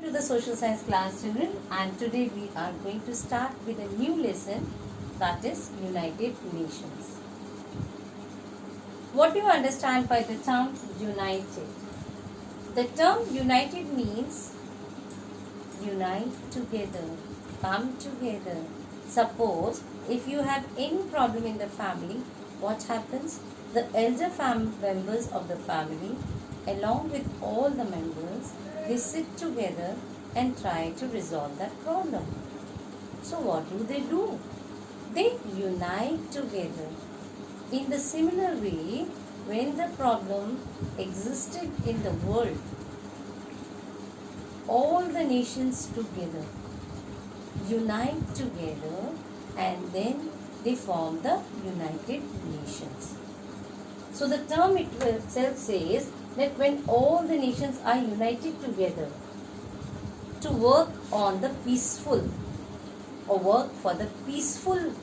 to the social science class, children, and today we are going to start with a new lesson, that is United Nations. What do you understand by the term united? The term united means unite together, come together. Suppose if you have any problem in the family, what happens? The elder members of the family, along with all the members, they sit together and try to resolve that problem. So what do? They unite together. In the similar way, when the problem existed in the world, all the nations together unite together and then they form the United Nations. So the term itself says that when all the nations are united together to work on the peaceful or work for the peaceful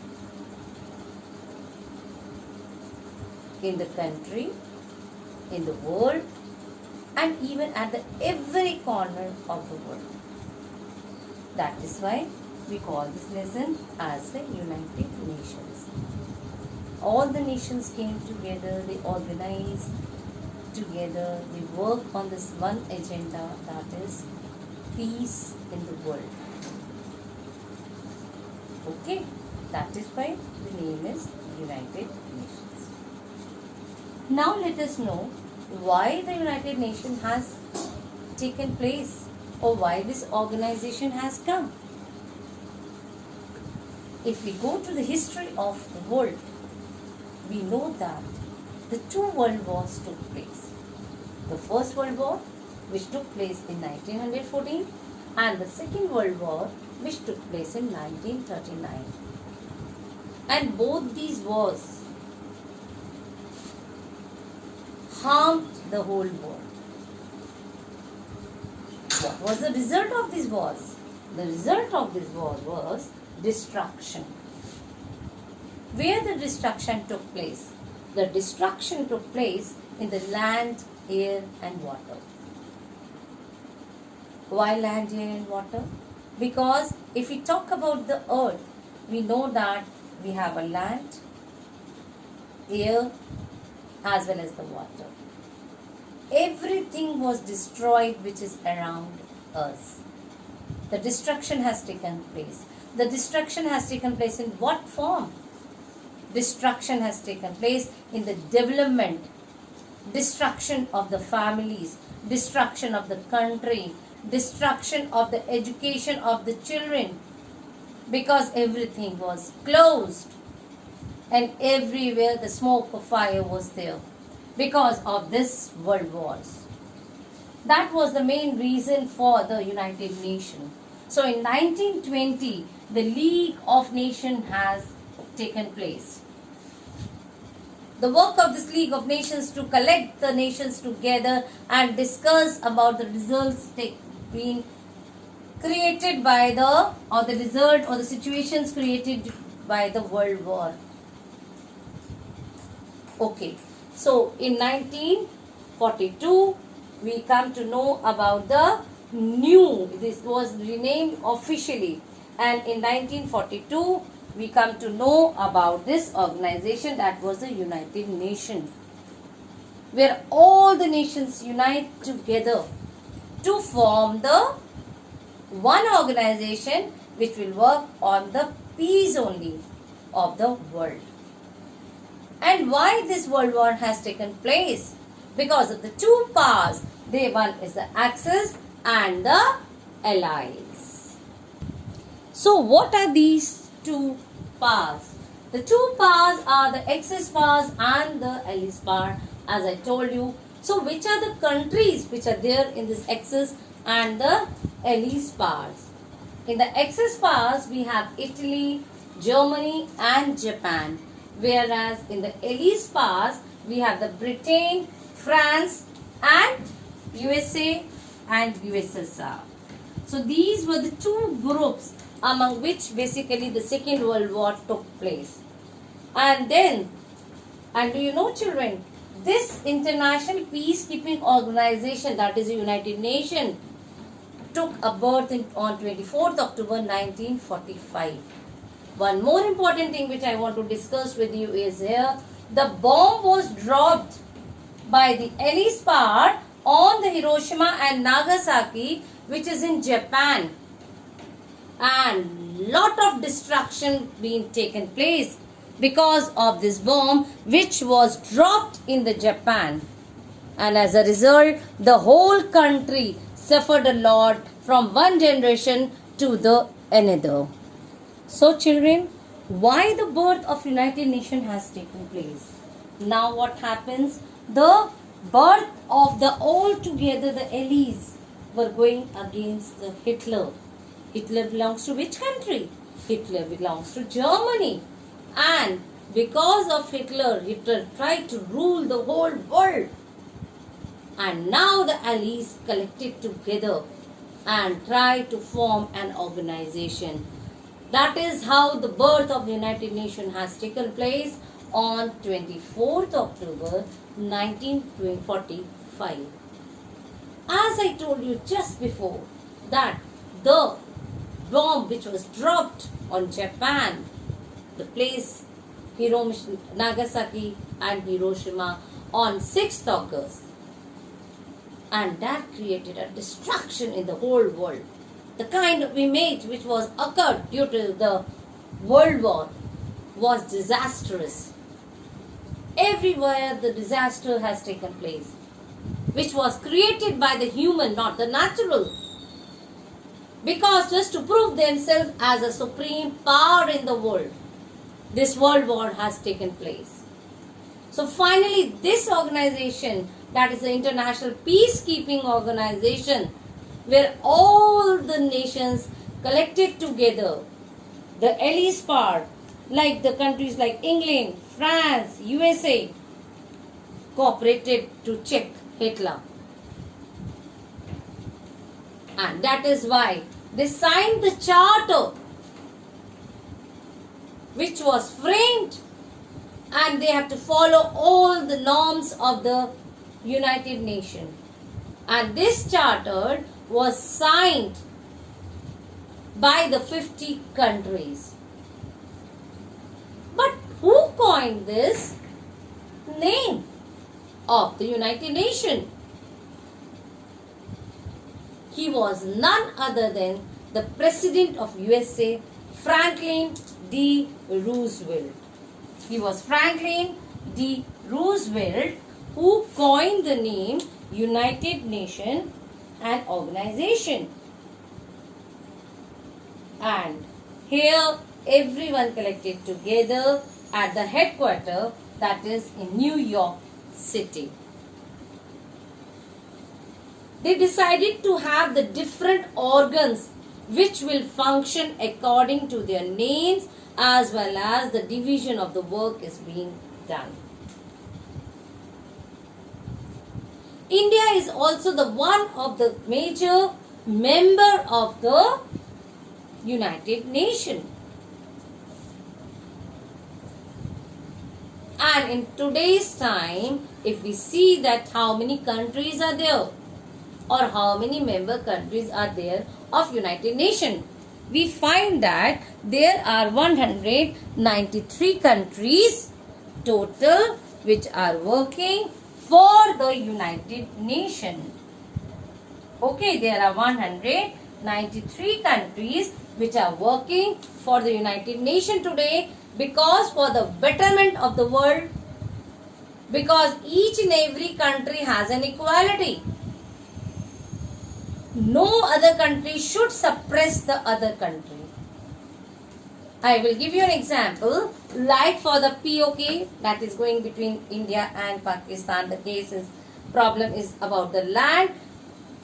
in the country, in the world, and even at every corner of the world. That is why we call this lesson as the United Nations. All the nations came together, they organized together, they work on this one agenda, that is peace in the world. Okay, that is why the name is United Nations. Now let us know why the United Nations has taken place or why this organization has come. If we go to the history of the world, we know that the two world wars took place. The first world war, which took place in 1914, and the second world war, which took place in 1939. And both these wars harmed the whole world. What was the result of these wars? The result of this war was destruction. Where the destruction took place? The destruction took place in the land, air and water. Why land, air and water? Because if we talk about the earth, we know that we have a land, air as well as the water. Everything was destroyed which is around us. The destruction has taken place. The destruction has taken place in what form? Destruction has taken place in the development, destruction of the families, destruction of the country, destruction of the education of the children, because everything was closed and everywhere the smoke of fire was there because of this world wars. That was the main reason for the United Nations. So in 1920, the League of Nations has taken place. The work of this League of Nations to collect the nations together and discuss about the results being created by the result or the situations created by the world war. Okay, so in 1942, we come to know about this was renamed officially, and in 1942, we come to know about this organization, that was the United Nations, where all the nations unite together to form the one organization which will work on the peace only of the world. And why this world war has taken place? Because of the two powers. One is the Axis and the Allies. So what are these two powers? The two powers are the Axis powers and the Allies power, as I told you. So which are the countries which are there in this Axis and the Allies powers? In the Axis powers, we have Italy, Germany and Japan. Whereas in the Allies powers, we have the Britain, France and USA and USSR. So these were the two groups among which basically the Second World War took place. And do you know, children, this international peacekeeping organization, that is the United Nations, took a birth on 24th October 1945. One more important thing which I want to discuss with you is here, the bomb was dropped by the Allies power on the Hiroshima and Nagasaki, which is in Japan, and lot of destruction being taken place because of this bomb which was dropped in the Japan, and as a result the whole country suffered a lot from one generation to the another. So children, why the birth of United Nations has taken place? Now what happens? The birth of the altogether the Allies were going against the Hitler. Hitler belongs to which country? Hitler belongs to Germany. And because of Hitler tried to rule the whole world. And now the Allies collected together and tried to form an organization. That is how the birth of the United Nations has taken place on 24th October 1945. As I told you just before, that the bomb which was dropped on Japan, the place Nagasaki and Hiroshima on 6th August, and that created a destruction in the whole world. The kind of image which was occurred due to the World War was disastrous. Everywhere the disaster has taken place, which was created by the human, not the natural. Because just to prove themselves as a supreme power in the world, this world war has taken place. So finally this organization, that is the International Peacekeeping Organization, where all the nations collected together, the Allies power, like the countries like England, France, USA, cooperated to check Hitler. And that is why they signed the charter, which was framed, and they have to follow all the norms of the United Nations. And this charter was signed by the 50 countries. But who coined this name of the United Nations? He was none other than the President of USA, Franklin D. Roosevelt. He was Franklin D. Roosevelt who coined the name United Nations and organization. And here everyone collected together at the headquarters, that is in New York City. They decided to have the different organs which will function according to their names, as well as the division of the work is being done. India is also the one of the major member of the United Nations. And in today's time, if we see that how many countries are there, or how many member countries are there of United Nations, we find that there are 193 countries total which are working for the United Nations. Okay, there are 193 countries which are working for the United Nations today, because for the betterment of the world, because each and every country has an equality. No other country should suppress the other country. I will give you an example, like for the POK that is going between India and Pakistan. The case is, problem is about the land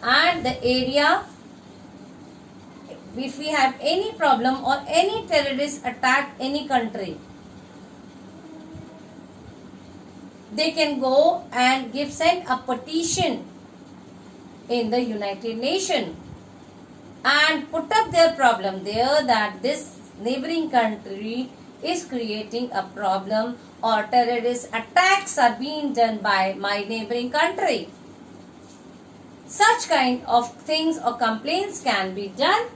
and the area. If we have any problem or any terrorist attack any country, they can go and send a petition in the United Nations and put up their problem there, that this neighboring country is creating a problem or terrorist attacks are being done by my neighboring country. such kind of things or complaints can be done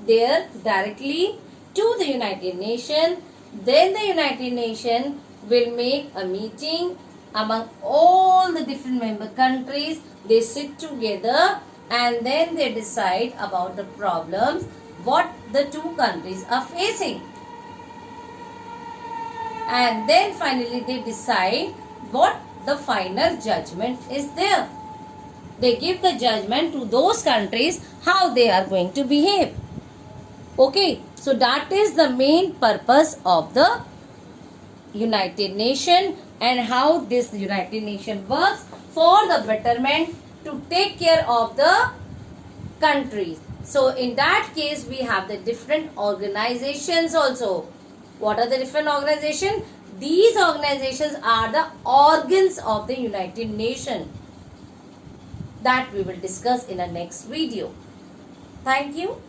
there directly to the United Nations. Then the United Nations will make a meeting among all the different member countries. They sit together and then they decide about the problems what the two countries are facing. And then finally they decide what the final judgment is there. They give the judgment to those countries how they are going to behave. Okay, so that is the main purpose of the United Nations and how this United Nations works for the betterment to take care of the countries. So in that case we have the different organizations also. What are the different organizations? These organizations are the organs of the United Nations. That we will discuss in our next video. Thank you.